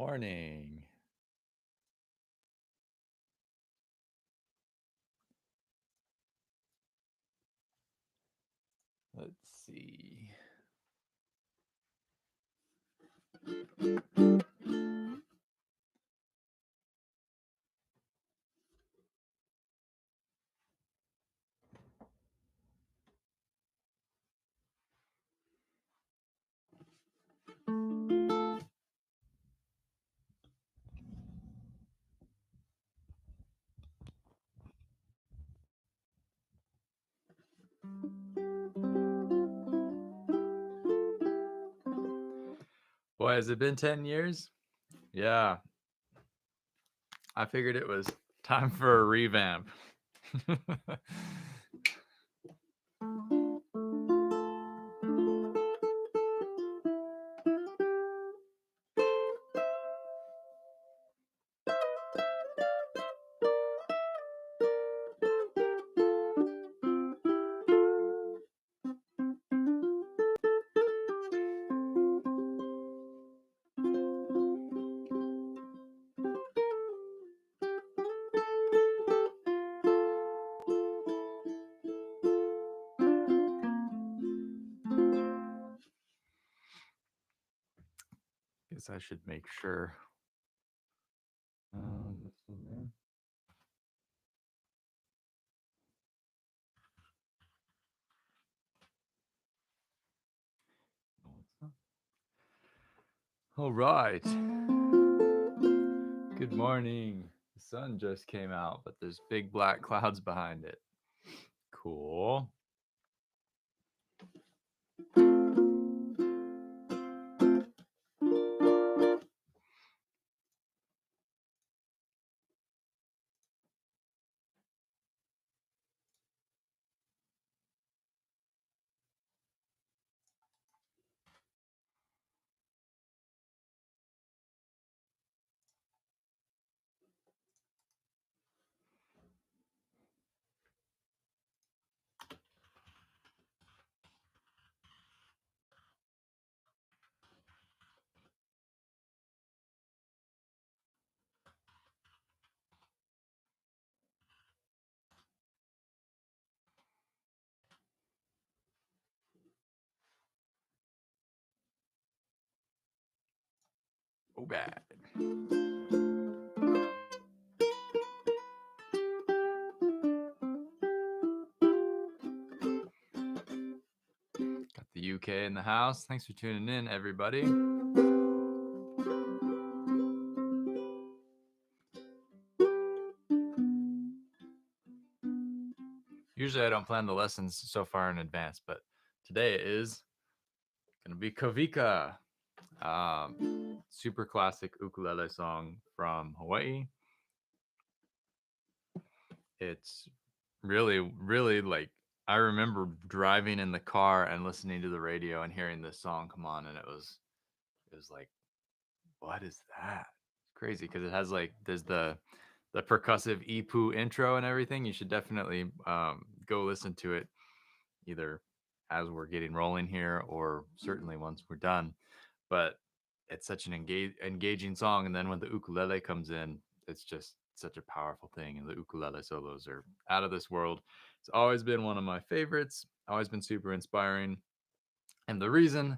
morning. Let's see. Boy, has it been 10 years? Yeah, I figured it was time for a revamp. Guess I should make sure. Um, All right. Good morning. The sun just came out, but there's big black clouds behind it. Cool. Oh, bad. Got the UK in the house. Thanks for tuning in, everybody. Usually I don't plan the lessons so far in advance, but today is going to be Kawika, super classic ukulele song from Hawaii. It's really like I remember driving in the car and listening to the radio and hearing this song come on, and it was like, what is that? It's crazy because it has like there's the percussive ipu intro and everything. You should definitely go listen to it either as we're getting rolling here or certainly once we're done. But it's such an engaging song, and then when the ukulele comes in, it's just such a powerful thing, and the ukulele solos are out of this world. It's always been one of my favorites, always been super inspiring, and the reason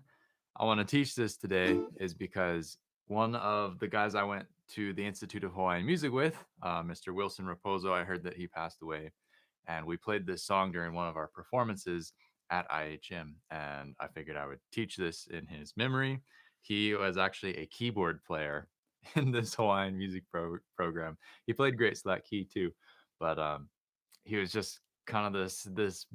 I want to teach this today is because one of the guys I went to the Institute of Hawaiian Music with, Mr. Wilson Raposo, I heard that he passed away, and we played this song during one of our performances at IHM, and I figured I would teach this in his memory. He was actually a keyboard player in this Hawaiian music program. He played great slack key too, but he was just kind of this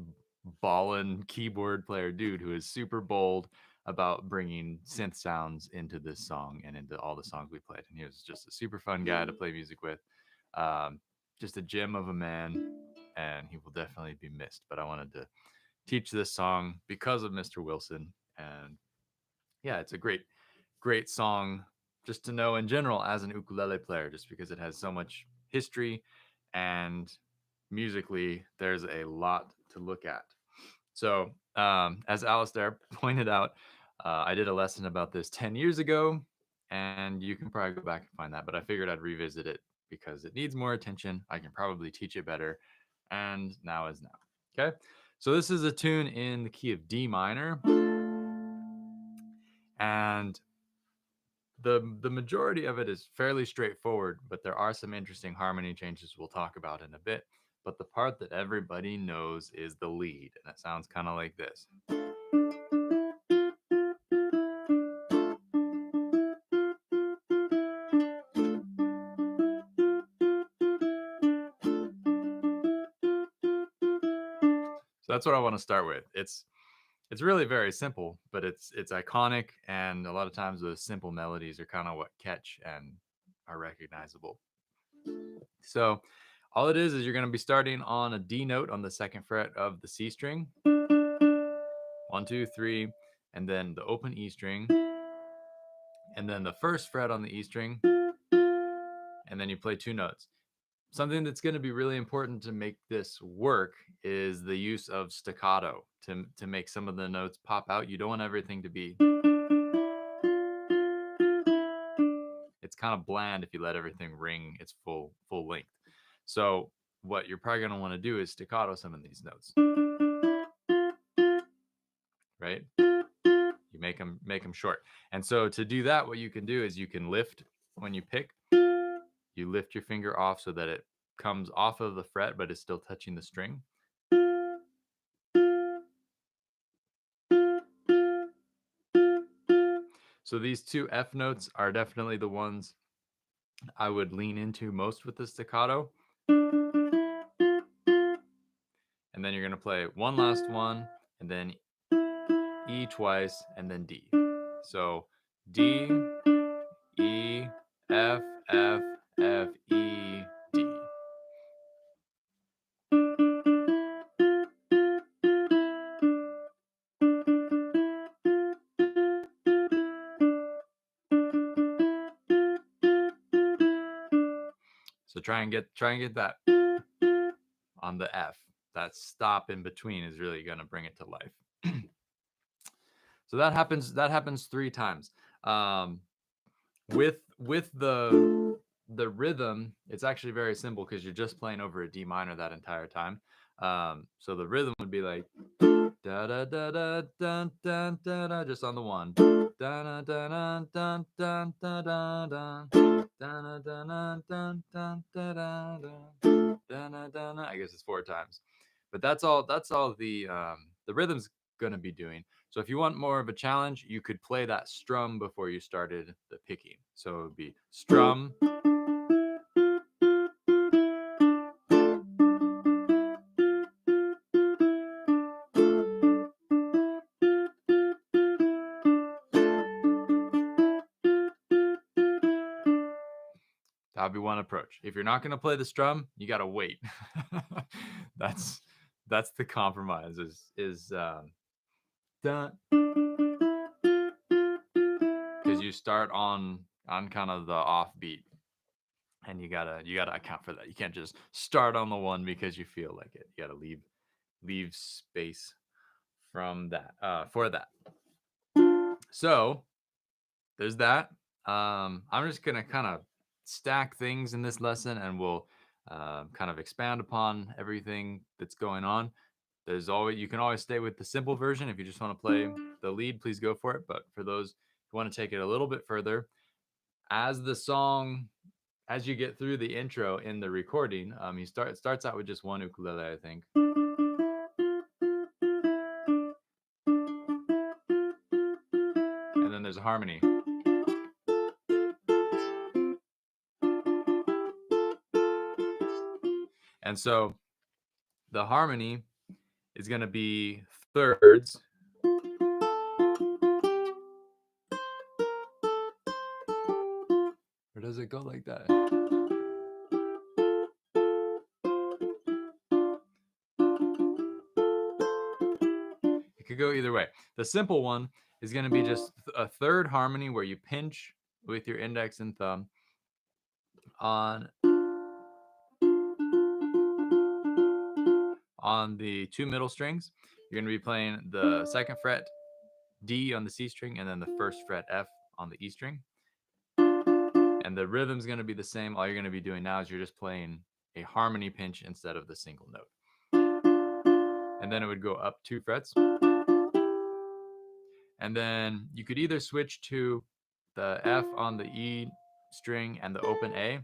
ballin keyboard player dude who is super bold about bringing synth sounds into this song and into all the songs we played. And he was just a super fun guy to play music with. Um, just a gem of a man, and he will definitely be missed. But I wanted to teach this song because of Mr. Wilson. And yeah, it's a great song just to know in general as an ukulele player, just because it has so much history and musically there's a lot to look at. So, as Alistair pointed out, I did a lesson about this 10 years ago, and you can probably go back and find that, but I figured I'd revisit it because it needs more attention. I can probably teach it better, and now is now. Okay, so this is a tune in the key of D minor, and the majority of it is fairly straightforward, but there are some interesting harmony changes we'll talk about in a bit. But the part that everybody knows is the lead, and it sounds kind of like this. So that's what I want to start with. It's really very simple, but it's iconic, and a lot of times those simple melodies are kind of what catch and are recognizable. So all it is you're going to be starting on a D note on the second fret of the C string. 1, 2, 3, and then the open E string, and then the first fret on the E string, and then you play 2 notes. Something that's going to be really important to make this work is the use of staccato to make some of the notes pop out. You don't want everything to be. It's kind of bland if you let everything ring its full length. So what you're probably going to want to do is staccato some of these notes, right? You make them short. And so to do that, what you can do is you can lift when you pick. You lift your finger off so that it comes off of the fret, but is still touching the string. So these 2 F notes are definitely the ones I would lean into most with the staccato. And then you're going to play one last one, and then E twice, and then D. So D, E, F, F, F, E, D. So try and get that on the F. That stop in between is really going to bring it to life. So that happens 3 times. With the rhythm, it's actually very simple because you're just playing over a D minor that entire time. So the rhythm would be like da da da da dun dun da da, just on the 1. Da da da da dun dun da da da. Da da da dun dun da da da. Da da da. I guess it's 4 times, but that's all the rhythm's gonna be doing. So if you want more of a challenge, you could play that strum before you started the picking. So it would be strum. That would be one approach. If you're not going to play the strum, you got to wait. that's that's the compromise. Is dun, because you start on kind of the offbeat, and you gotta account for that. You can't just start on the 1 because you feel like it. You gotta leave space from that for that. So there's that. I'm just gonna kind of stack things in this lesson, and we'll kind of expand upon everything that's going on. You can always stay with the simple version. If you just want to play the lead, please go for it. But for those who want to take it a little bit further, as the song, as you get through the intro in the recording, it starts out with just one ukulele, I think. And then there's a harmony. And so the harmony is going to be thirds. Or does it go like that? It could go either way. The simple one is going to be just a third harmony where you pinch with your index and thumb on the 2 middle strings. You're going to be playing the second fret D on the C string, and then the first fret F on the E string. and the rhythm's going to be the same. All you're going to be doing now is you're just playing a harmony pinch instead of the single note. And then it would go up 2 frets. And then you could either switch to the F on the E string and the open A,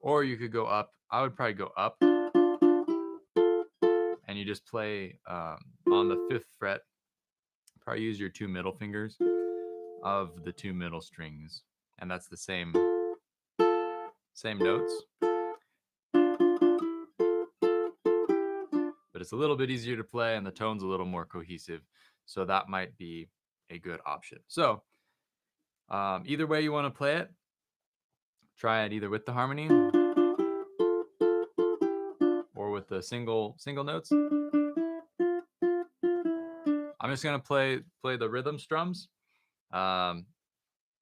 or you could go up. I would probably go up, and you just play on the 5th fret. Probably use your 2 middle fingers of the 2 middle strings, and that's the same notes. But it's a little bit easier to play, and the tone's a little more cohesive, so that might be a good option. So either way you want to play it, try it either with the harmony or with the single notes. I'm just gonna play the rhythm strums. I'm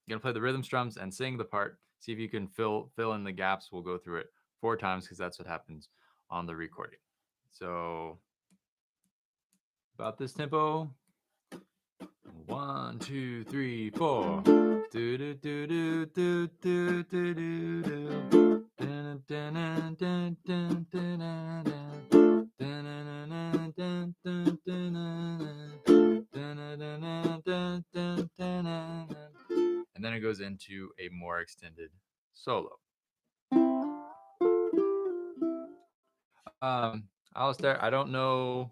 gonna play the rhythm strums and sing the part. See if you can fill in the gaps. We'll go through it 4 times because that's what happens on the recording. So about this tempo. 1, 2, 3, 4. Do do do do do do do do do. And then it goes into a more extended solo. Alistair, I don't know.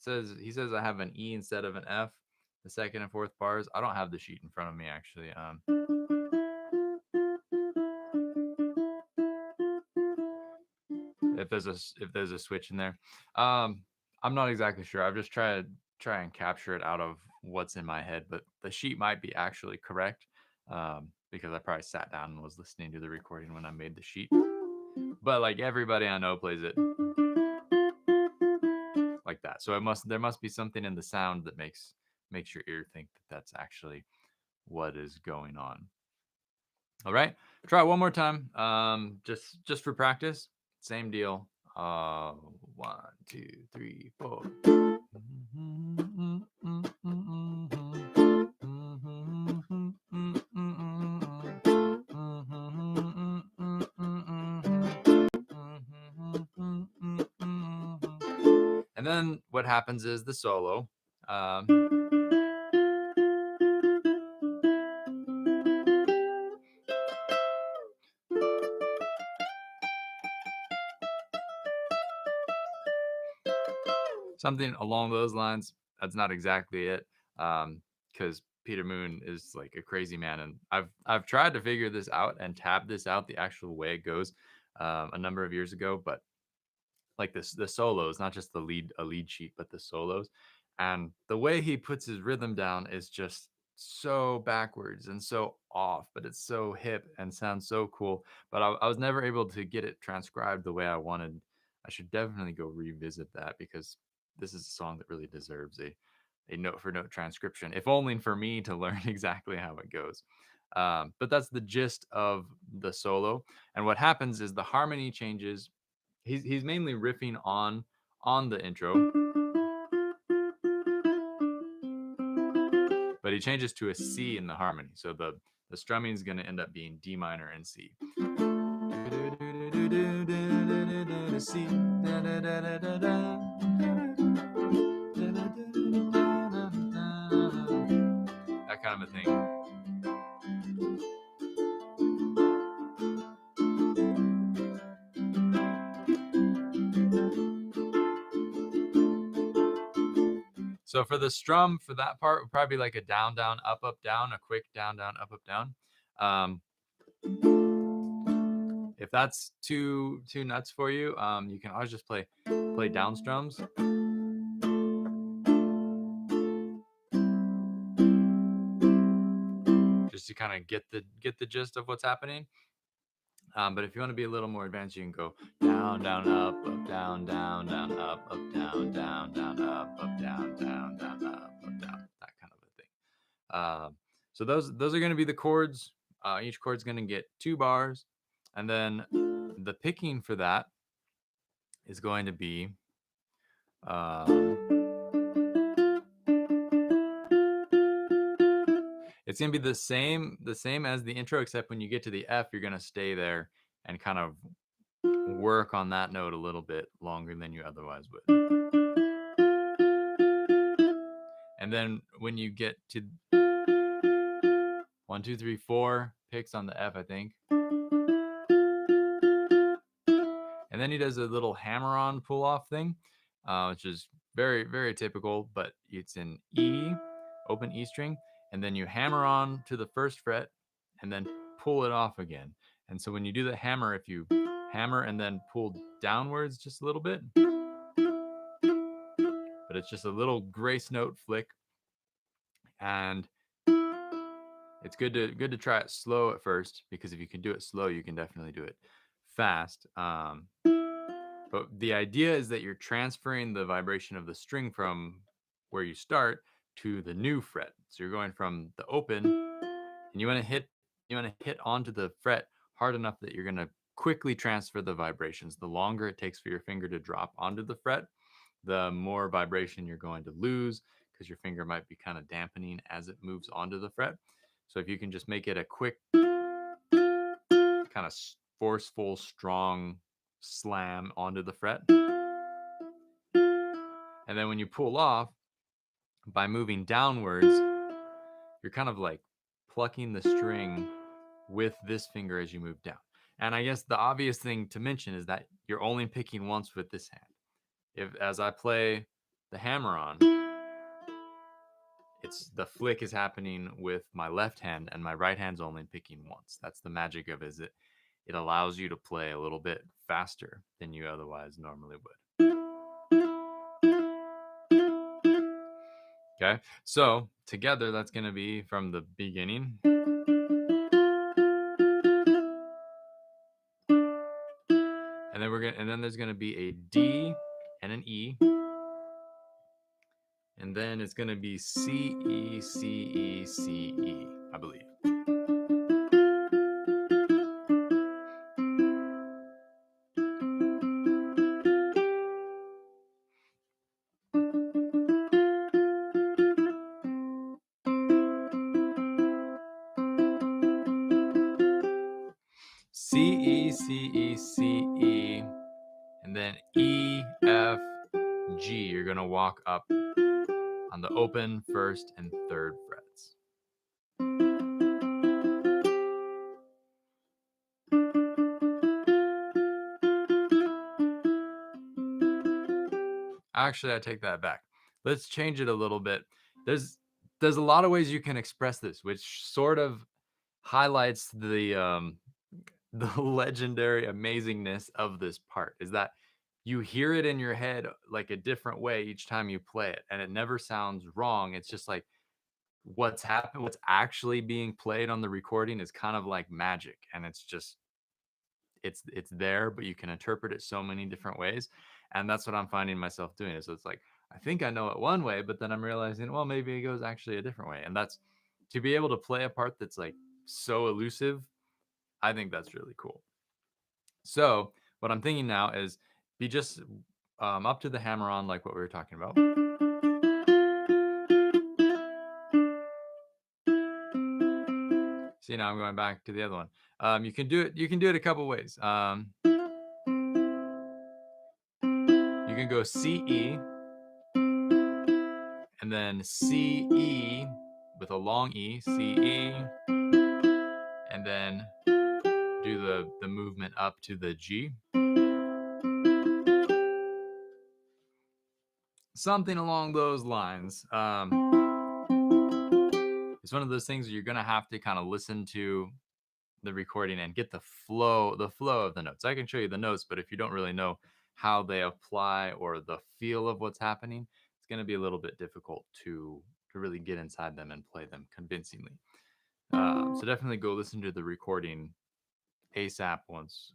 He says I have an E instead of an F, the 2nd and 4th bars. I don't have the sheet in front of me actually. If there's a switch in there, I'm not exactly sure. I've just tried to try and capture it out of what's in my head, but the sheet might be actually correct because I probably sat down and was listening to the recording when I made the sheet. But like everybody I know plays it like that. So there must be something in the sound that makes your ear think that that's actually what is going on. All right, try it one more time. Just for practice. Same deal. 1, 2, 3, 4. And then what happens is the solo. Something along those lines. That's not exactly it, because Peter Moon is like a crazy man, and I've tried to figure this out and tab this out the actual way it goes a number of years ago, but like the solos, not just a lead sheet, but the solos, and the way he puts his rhythm down is just so backwards and so off, but it's so hip and sounds so cool. But I was never able to get it transcribed the way I wanted. I should definitely go revisit that because this is a song that really deserves a note for note transcription, if only for me to learn exactly how it goes. But that's the gist of the solo. And what happens is the harmony changes. He's mainly riffing on the intro, but he changes to a C in the harmony. So the strumming is going to end up being D minor and C. C. That kind of a thing. So for the strum, for that part, would probably be like a down, down, up, down, a quick down, down, up, down. If that's too nuts for you, you can always just play down strums. Just to kind of get the gist of what's happening. But if you want to be a little more advanced, you can go down, down, up, down, down, down, up, down, down, down, up, down, down, down, up, down, that kind of a thing. So those are going to be the chords. Each chord's going to get 2 bars, and then the picking for that is going to be It's gonna be the same as the intro, except when you get to the F, you're gonna stay there and kind of work on that note a little bit longer than you otherwise would. And then when you get to 1, 2, 3, 4 picks on the F, I think. And then he does a little hammer-on pull-off thing, which is very, very typical, but it's an E, open E string, and then you hammer on to the first fret and then pull it off again. And so when you do the hammer, if you hammer and then pull downwards just a little bit, but it's just a little grace note flick, and it's good to try it slow at first, because if you can do it slow, you can definitely do it fast. But the idea is that you're transferring the vibration of the string from where you start to the new fret. So you're going from the open, and you want to hit onto the fret hard enough that you're going to quickly transfer the vibrations. The longer it takes for your finger to drop onto the fret, the more vibration you're going to lose, because your finger might be kind of dampening as it moves onto the fret. So if you can just make it a quick, kind of forceful, strong slam onto the fret. And then when you pull off, by moving downwards, you're kind of like plucking the string with this finger as you move down. And I guess the obvious thing to mention is that you're only picking once with this hand. If, as I play the hammer on, it's the flick is happening with my left hand, and my right hand's only picking once. That's the magic of it. It allows you to play a little bit faster than you otherwise normally would. Okay, so together that's going to be from the beginning. And then there's going to be a D and an E. And then it's going to be C, E, C, E, C, E, I believe. C, E, C, E, C, E, and then E, F, G. You're going to walk up on the open, first, and third frets. Actually, I take that back. Let's change it a little bit. There's a lot of ways you can express this, which sort of highlights the legendary amazingness of this part, is that you hear it in your head like a different way each time you play it, and it never sounds wrong. It's just like what's actually being played on the recording is kind of like magic, and it's just it's there, but you can interpret it so many different ways. And that's what I'm finding myself doing. So it's like, I think I know it one way, but then I'm realizing, well, maybe it goes actually a different way. And that's, to be able to play a part that's like so elusive, I think that's really cool. So what I'm thinking now is be just up to the hammer on, like what we were talking about. See, now I'm going back to the other one. You can do it a couple ways. You can go C, E, and then C, E with a long E, C, E, and then do the movement up to the G. Something along those lines. It's one of those things where you're gonna have to kind of listen to the recording and get the flow of the notes. I can show you the notes, but if you don't really know how they apply or the feel of what's happening, it's going to be a little bit difficult to really get inside them and play them convincingly. So definitely go listen to the recording ASAP once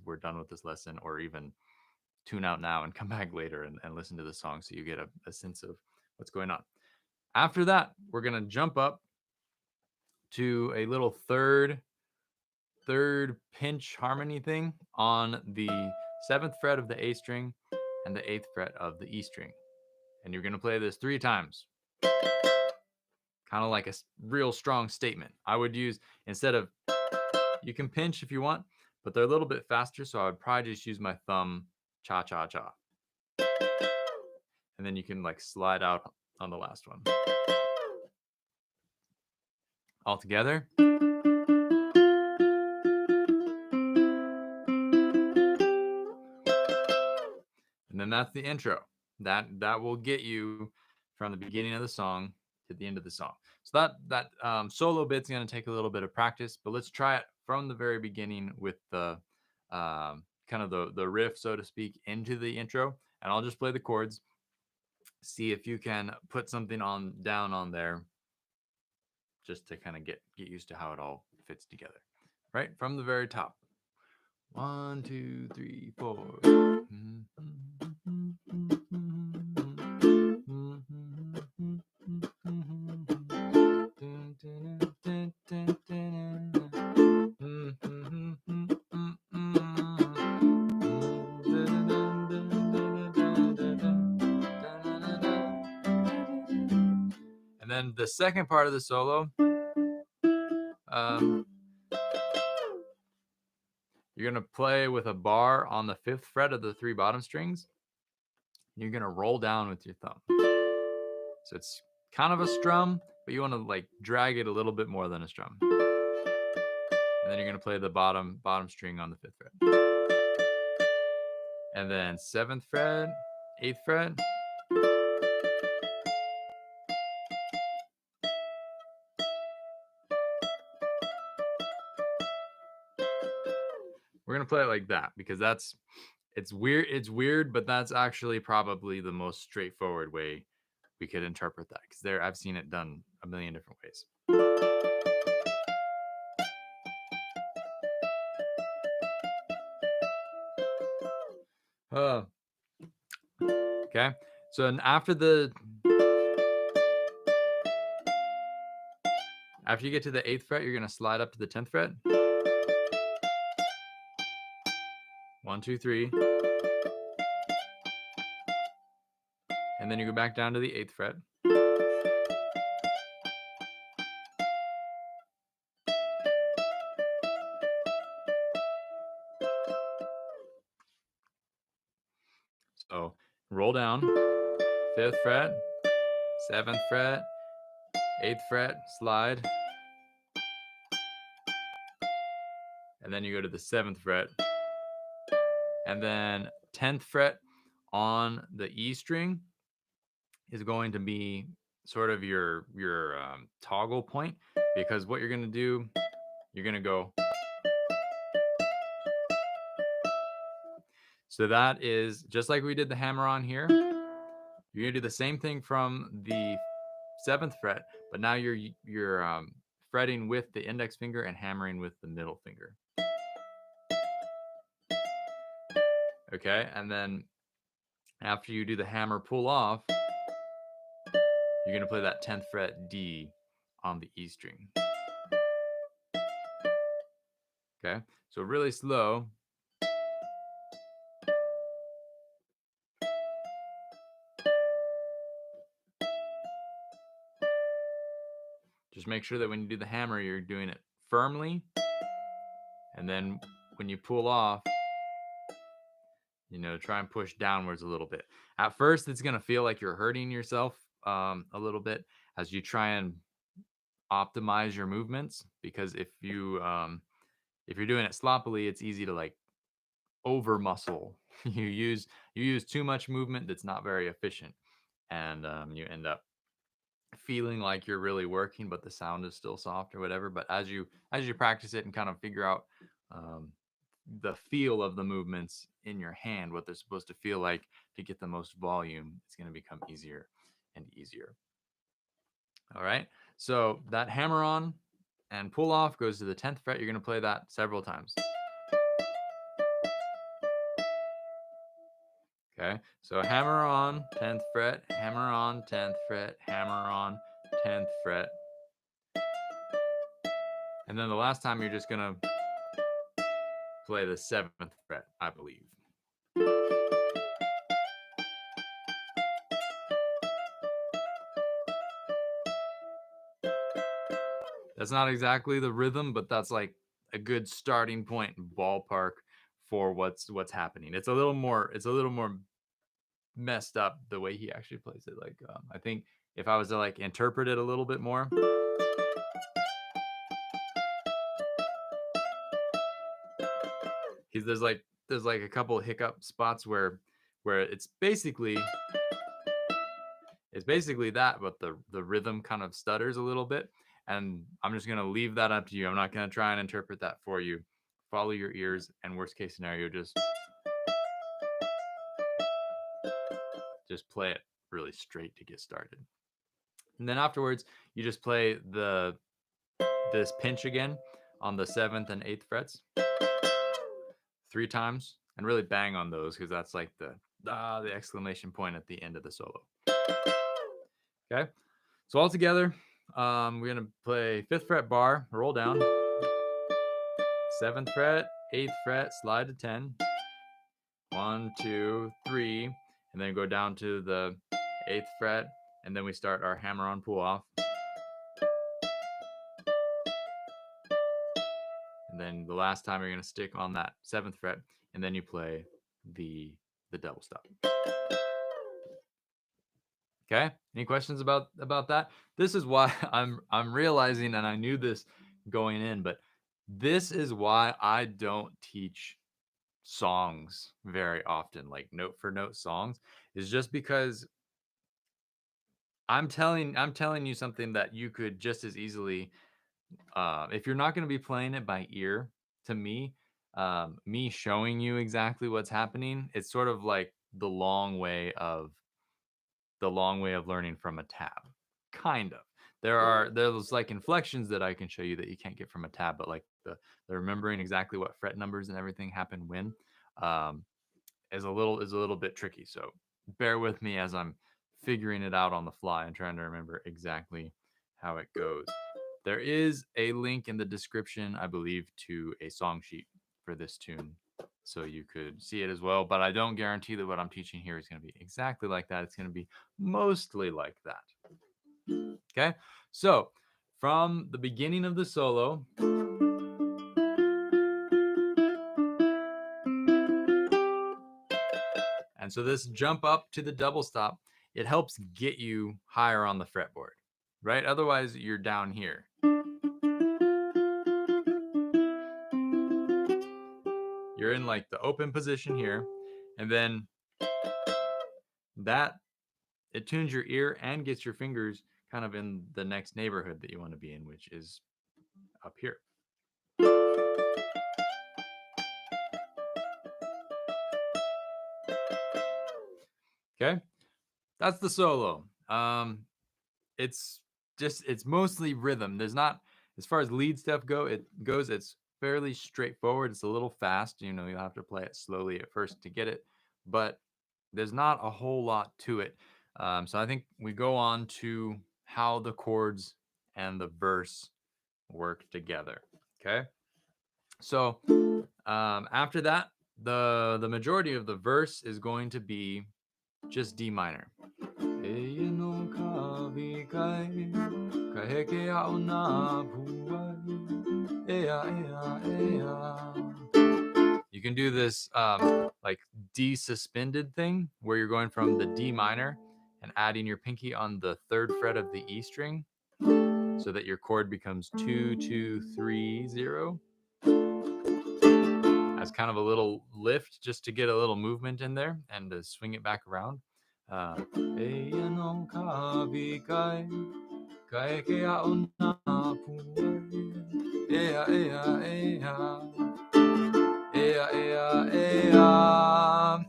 we're done with this lesson, or even tune out now and come back later and listen to the song so you get a sense of what's going on. After that, we're going to jump up to a little third pinch harmony thing on the 7th fret of the A string and the 8th fret of the E string. And you're going to play this 3 times. kind of like a real strong statement. I would use, instead of, you can pinch if you want, but they're a little bit faster, so I would probably just use my thumb, cha cha cha. And then you can like slide out on the last one. All together. And then that's the intro. That will get you from the beginning of the song to the end of the song. So that solo bit's going to take a little bit of practice, but let's try it from the very beginning with the kind of the riff, so to speak, into the intro. And I'll just play the chords. See if you can put something on down on there, just to kind of get used to how it all fits together. Right from the very top. 1, 2, 3, 4. And then the second part of the solo, you're going to play with a bar on the 5th fret of the 3 bottom strings. You're going to roll down with your thumb. So it's kind of a strum, but you want to like drag it a little bit more than a strum. And then you're going to play the bottom string on the 5th fret. And then 7th fret, 8th fret. We're going to play it like that because it's weird, but that's actually probably the most straightforward way we could interpret that, because I've seen it done a million different ways. Okay, so after you get to the 8th fret, you're going to slide up to the 10th fret. 1, 2, 3. And then you go back down to the 8th fret. So roll down, 5th fret, 7th fret, 8th fret, slide. And then you go to the 7th fret. And then 10th fret on the E string is going to be sort of your toggle point, because what you're going to do, you're going to go. So that is just like we did the hammer on here. You're going to do the same thing from the 7th fret, but now you're fretting with the index finger and hammering with the middle finger. Okay, and then after you do the hammer pull off, you're going to play that 10th fret D on the E string. Okay, so really slow. Just make sure that when you do the hammer, you're doing it firmly. And then when you pull off, try and push downwards a little bit. At first, it's going to feel like you're hurting yourself a little bit as you try and optimize your movements, because if you're doing it sloppily, it's easy to like over muscle. you use too much movement that's not very efficient, and you end up feeling like you're really working, but the sound is still soft or whatever. But as you practice it and kind of figure out the feel of the movements in your hand, what they're supposed to feel like to get the most volume, it's going to become easier and easier. All right, so that hammer on and pull off goes to the 10th fret. You're going to play that several times. Okay, so hammer on 10th fret, hammer on 10th fret, hammer on 10th fret. And then the last time you're just going to play the 7th fret, I believe. That's not exactly the rhythm, but that's like a good starting point ballpark for what's happening. It's a little more messed up the way he actually plays it. Like I think if I was to like interpret it a little bit more, there's like a couple hiccup spots where it's basically that, but the rhythm kind of stutters a little bit. And I'm just gonna leave that up to you. I'm not gonna try and interpret that for you. Follow your ears, and worst case scenario, just play it really straight to get started. And then afterwards, you just play this pinch again on the 7th and 8th frets 3 times, and really bang on those because that's like the exclamation point at the end of the solo. Okay, so all together, we're gonna play 5th fret bar, roll down, 7th fret, 8th fret, slide to 10, 1, 2, 3, and then go down to the 8th fret, and then we start our hammer on pull off. And then the last time you're gonna stick on that 7th fret, and then you play the double stop. Okay. Any questions about that? This is why I'm realizing, and I knew this going in, but this is why I don't teach songs very often, like note for note songs, is just because I'm telling you something that you could just as easily, if you're not going to be playing it by ear, to me, me showing you exactly what's happening, it's sort of like the long way of learning from a tab, kind of. There's like inflections that I can show you that you can't get from a tab, but like the remembering exactly what fret numbers and everything happen when, um, is a little bit tricky. So bear with me as I'm figuring it out on the fly and trying to remember exactly how it goes. There is a link in the description, I believe, to a song sheet for this tune, so you could see it as well. But I don't guarantee that what I'm teaching here is going to be exactly like that. It's going to be mostly like that. Okay, so from the beginning of the solo, and so this jump up to the double stop, it helps get you higher on the fretboard, right? Otherwise, you're down here. You're in like the open position here, and then that it tunes your ear and gets your fingers kind of in the next neighborhood that you want to be in, which is up here. Okay, that's the solo. It's it's mostly rhythm. There's not, as far as lead stuff goes, it's fairly straightforward. It's a little fast. You'll have to play it slowly at first to get it, but there's not a whole lot to it. So I think we go on to how the chords and the verse work together. Okay, so after that, the majority of the verse is going to be just D minor. You can do this like D suspended thing where you're going from the D minor and adding your pinky on the 3rd fret of the E string so that your chord becomes 2 2 3 0, as kind of a little lift just to get a little movement in there and to swing it back around. And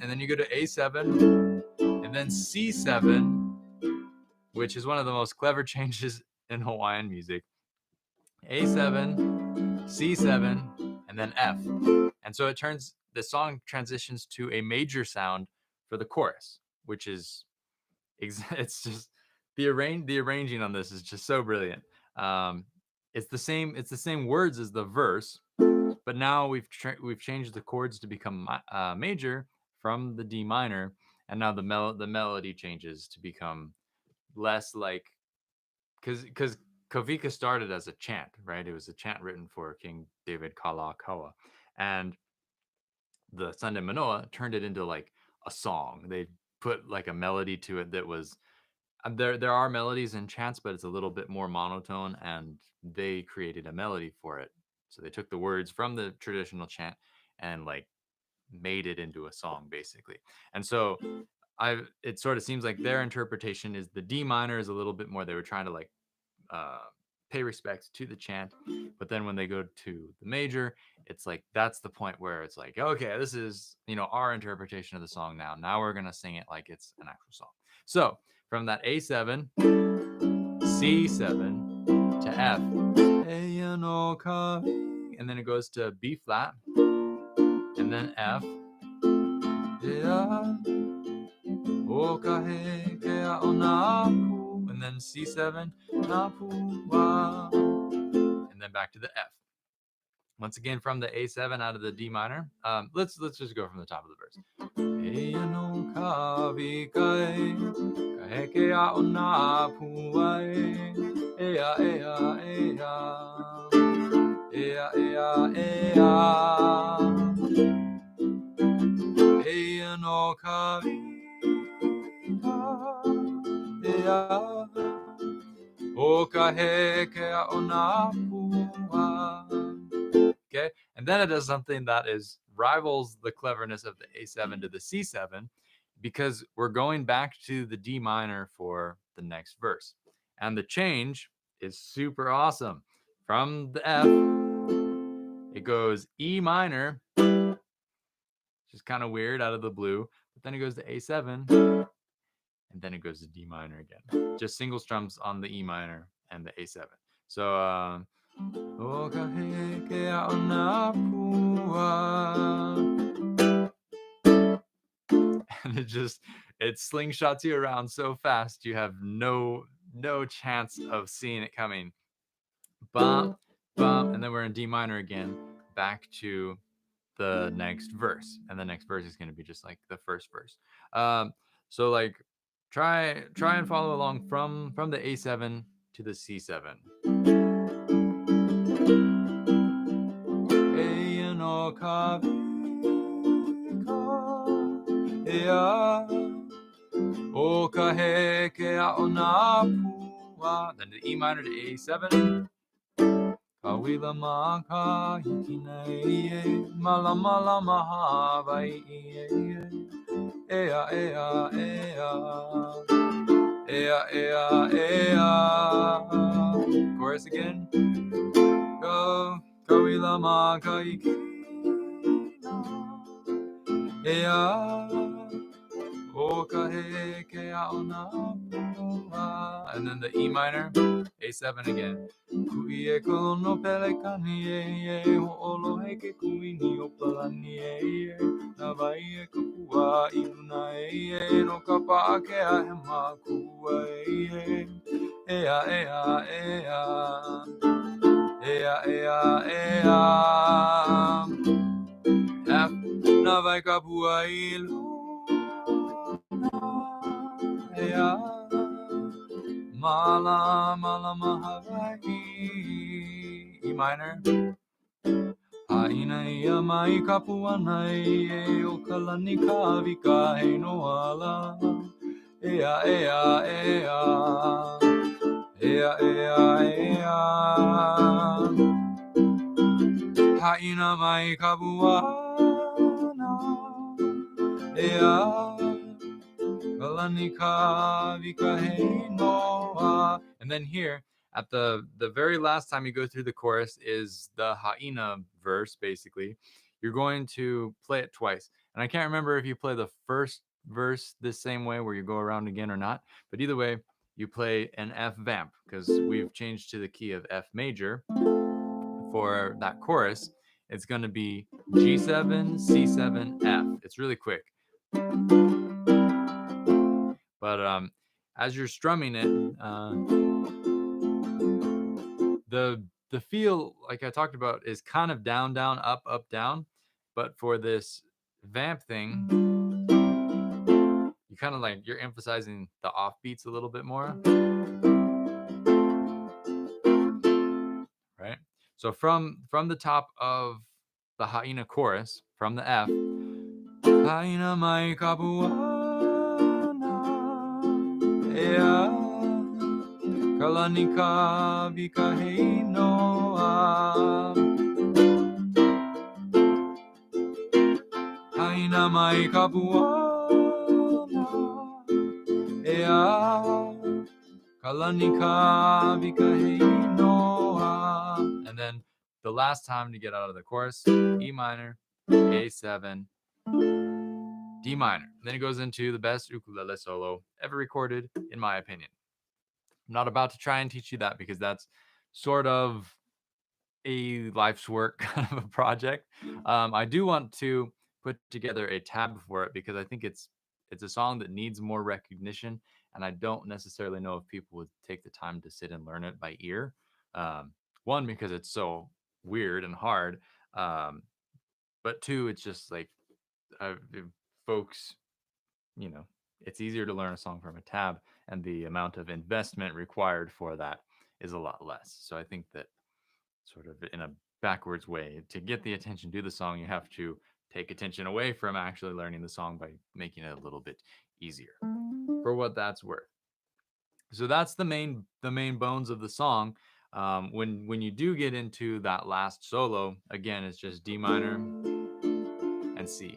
then you go to A7 and then C7, which is one of the most clever changes in Hawaiian music. A7, C7, and then F. And so the song transitions to a major sound for the chorus, which is, it's just, the arranging on this is just so brilliant. It's the same words as the verse, but now we've changed the chords to become major from the D minor, and now the melody changes to become less like, because Kawika started as a chant, right? It was a chant written for King David Kalakaua, and the Sunday Manoa turned it into like a song. They put like a melody to it that was there are melodies in chants, but it's a little bit more monotone, and they created a melody for it. So they took the words from the traditional chant and like made it into a song basically. And so I it sort of seems like their interpretation is the D minor is a little bit more, they were trying to like uh, pay respects to the chant. But then when they go to the major, it's like that's the point where it's like, okay, this is our interpretation of the song now. Now we're gonna sing it like it's an actual song. So from that A7, C7 to F, and then it goes to B flat, and then F, and then C7, and then back to the F. Once again from the A7 out of the D minor. Let's just go from the top of the verse. Okay, and then it does something that is rivals the cleverness of the A7 to the C7, because we're going back to the D minor for the next verse. And the change is super awesome. From the F, it goes E minor, which is kind of weird out of the blue, but then it goes to A7, and then it goes to D minor again. Just single strums on the E minor and the A7. So, and it slingshots you around so fast you have no chance of seeing it coming. Bump, bump, and then we're in D minor again, back to the next verse, and the next verse is going to be just like the first verse. So like try and follow along from the A7 to the C7. Then the E minor to A7. Kawila maka hikine malama mahavai ea ea ea ea ea ea. Chorus again. Go kawila maka hikina ea okahe ke aona. And then the E minor, A7 again. Kuie kono pelekani e ho'olo heke kuini o palani e na vai e kapua iluna e no kapa ake a he makua e ea ea ea ea ea ea. F na vai kapua iluna ea mala mala mahavai. E minor. Haina ia mai kapuana e o kalani kawika he no ala. Ea ea ea ea ea ea. Haina mai kapuana ea and then here at the very last time you go through the chorus is the Haina verse. Basically, you're going to play it twice, and I can't remember if you play the first verse the same way where you go around again or not, but either way you play an F vamp, because we've changed to the key of F major for that chorus. It's going to be G7 C7 F. It's really quick. But as you're strumming it, the feel, like I talked about, is kind of down, down, up, up, down. But for this vamp thing, you kind of like, you're emphasizing the offbeats a little bit more. So from the top of the hyena chorus, from the F, hyena mai kapuana, ea, kalanika vika hei noa, hyena mai kapuana, ea, kalanika vika hei noa. And then the last time to get out of the chorus, E minor, A7, D minor. Then it goes into the best ukulele solo ever recorded, in my opinion. I'm not about to try and teach you that because that's sort of a life's work kind of a project. I do want to put together a tab for it because I think it's a song that needs more recognition, and I don't necessarily know if people would take the time to sit and learn it by ear. One, because it's so weird and hard, um, but two, it's just like if folks, you know, it's easier to learn a song from a tab, and the amount of investment required for that is a lot less. So I think that sort of in a backwards way, to get the attention to the song, you have to take attention away from actually learning the song by making it a little bit easier, for what that's worth. So that's the main bones of the song. When you do get into that last solo, again, it's just D minor and C.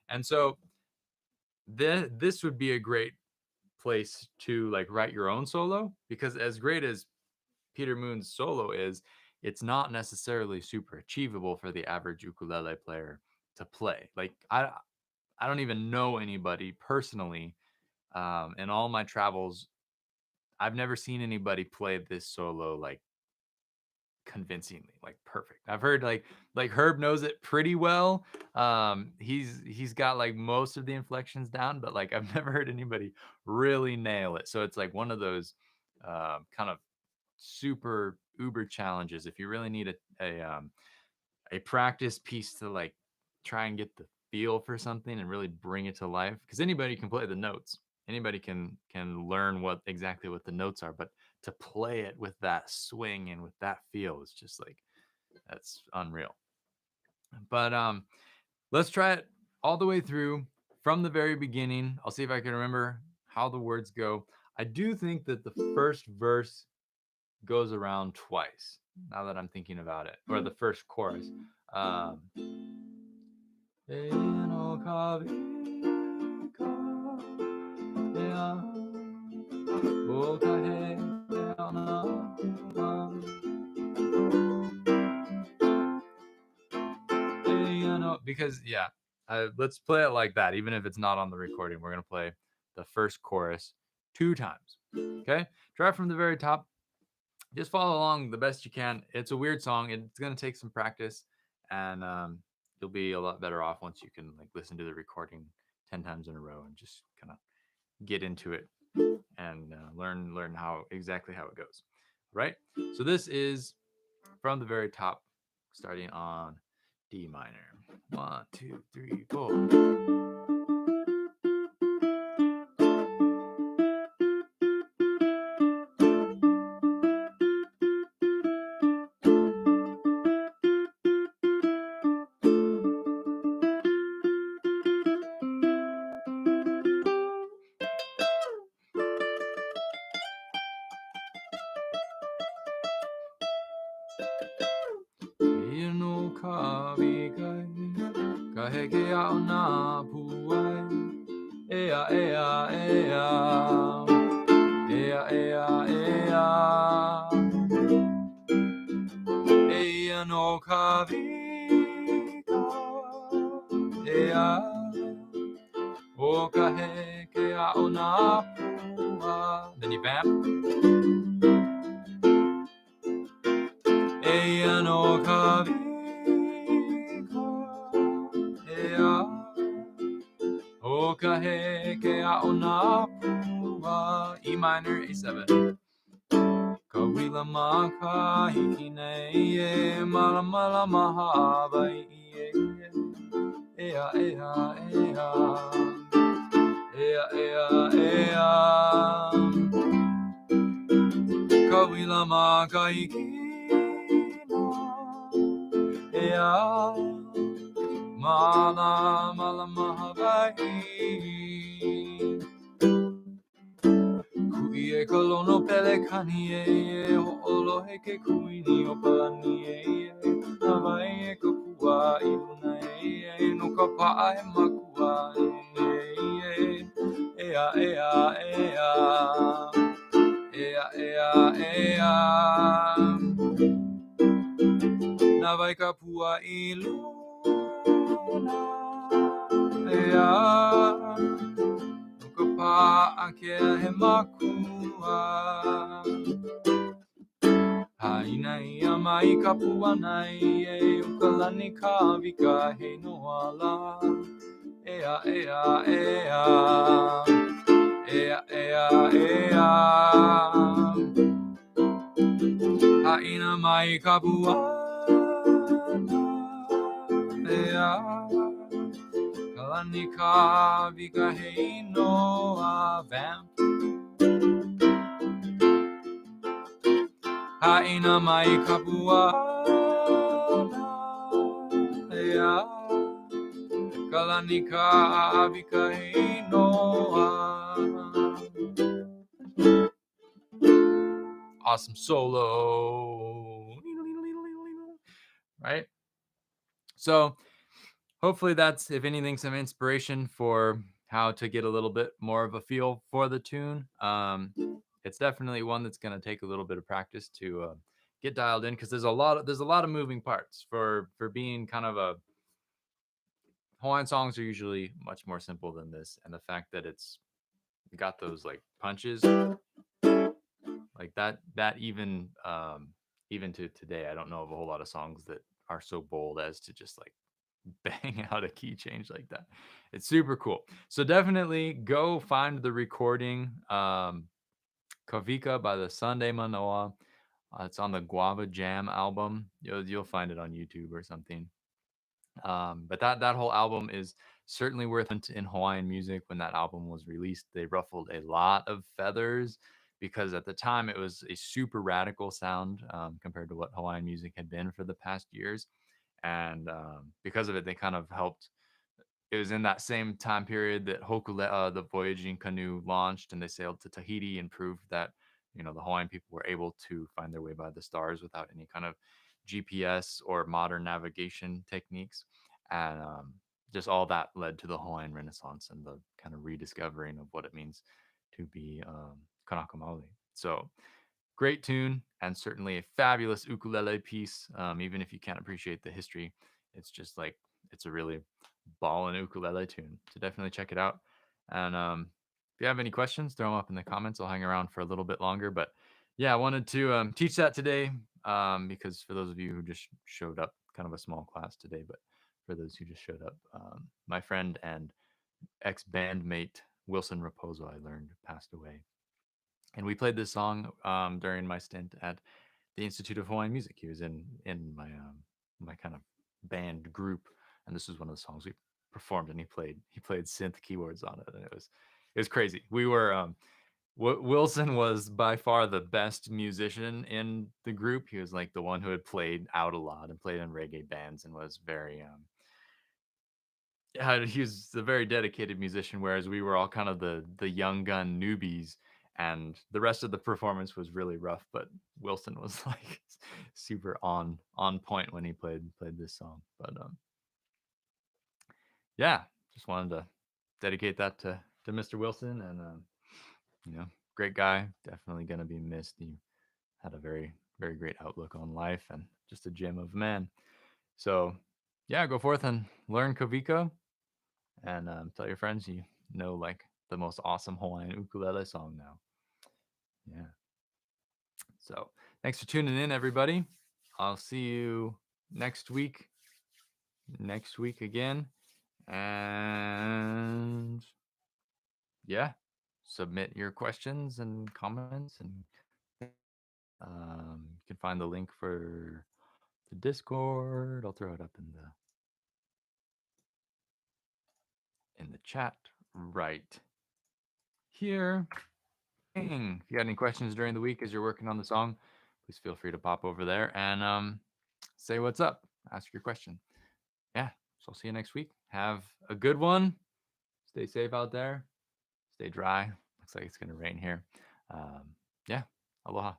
And so this would be a great place to like write your own solo, because as great as Peter Moon's solo is, it's not necessarily super achievable for the average ukulele player to play. Like I don't even know anybody personally. In all my travels, I've never seen anybody play this solo like convincingly, like perfect. I've heard like Herb knows it pretty well. He's got like most of the inflections down, but like I've never heard anybody really nail it. So it's like one of those kind of super uber challenges. If you really need a practice piece to like try and get the feel for something and really bring it to life, because anybody can play the notes, anybody can learn exactly what the notes are, but to play it with that swing and with that feel is just like, that's unreal. But let's try it all the way through from the very beginning. I'll see if I can remember how the words go. I do think that the first verse goes around twice, now that I'm thinking about it, or the first chorus. Um, because yeah, let's play it like that. Even if it's not on the recording, we're gonna play the first chorus 2 times. Okay, try from the very top. Just follow along the best you can. It's a weird song. It's gonna take some practice, and you'll be a lot better off once you can like listen to the recording 10 times in a row and just kind of get into it and learn how exactly how it goes. Right. So this is from the very top, starting on D minor. 1, 2, 3, 4. Kawika, kaheke ao na puai, ea ea ea, ea ea ea, ea no kawika, ea, o kaheke ao na pua. Then you vamp. Ea no kawika, ea, o kaheke ao na pua. E minor, A7. Kawila makahikine e mala mala mahabai e ea ea ea ea ea ea ea mala mala mahavai kui e kalono pele kani e ho'olo he ke kui ni o palani e nawai e ka pua i luna e no ka pa'a he makua ea ea ea ea ea ea nawai ka pua i luna ea no ka pa'a ke he makua haina ia mai ka pua nai e ukalani kawika he no ala ea ea ea ea ea ea haina mai ka pua ea kalani kawika he no a vamp haina mai ka pua ea kalani kawika he no a awesome solo, right? So hopefully that's, if anything, some inspiration for how to get a little bit more of a feel for the tune. It's definitely one that's going to take a little bit of practice to get dialed in, because there's a lot of moving parts for being kind of a Hawaiian songs are usually much more simple than this, and the fact that it's got those like punches like that even to today, I don't know of a whole lot of songs that are so bold as to just like bang out a key change like that. It's super cool. So definitely go find the recording, Kawika by the Sunday Manoa. It's on the Guava Jam album. You'll find it on YouTube or something. But that whole album is certainly worth it in Hawaiian music. When that album was released, they ruffled a lot of feathers because at the time it was a super radical sound, compared to what Hawaiian music had been for the past years. And because of it, they kind of helped. It was in that same time period that Hokulea, the voyaging canoe, launched, and they sailed to Tahiti and proved that the Hawaiian people were able to find their way by the stars without any kind of GPS or modern navigation techniques. And just all that led to the Hawaiian Renaissance and the kind of rediscovering of what it means to be kanaka maoli. So great tune, and certainly a fabulous ukulele piece. Even if you can't appreciate the history, it's just like it's a really ball and ukulele tune. So definitely check it out. And if you have any questions, throw them up in the comments. I'll hang around for a little bit longer. But yeah, I wanted to teach that today, because for those of you who just showed up, kind of a small class today, but for those who just showed up, my friend and ex bandmate Wilson Raposo, I learned, passed away. And we played this song during my stint at the Institute of Hawaiian Music. He was in my kind of band group, and this was one of the songs we performed. And he played synth keyboards on it, and it was crazy. We were Wilson was by far the best musician in the group. He was like the one who had played out a lot and played in reggae bands and was very yeah, he was a very dedicated musician, whereas we were all kind of the young gun newbies, and the rest of the performance was really rough. But Wilson was like super on point when he played this song. But yeah, just wanted to dedicate that to Mr. Wilson, and great guy, definitely gonna be missed. He had a very great outlook on life and just a gem of a man. So yeah, go forth and learn Kavika, and tell your friends you know like the most awesome Hawaiian ukulele song now. Yeah. So thanks for tuning in, everybody. I'll see you next week. Next week again. And yeah, submit your questions and comments, and you can find the link for the Discord. I'll throw it up in the chat right here. If you got any questions during the week as you're working on the song, please feel free to pop over there and say what's up, ask your question. Yeah, so I'll see you next week. Have a good one. Stay safe out there. Stay dry. Looks like it's gonna rain here. Um, yeah, aloha.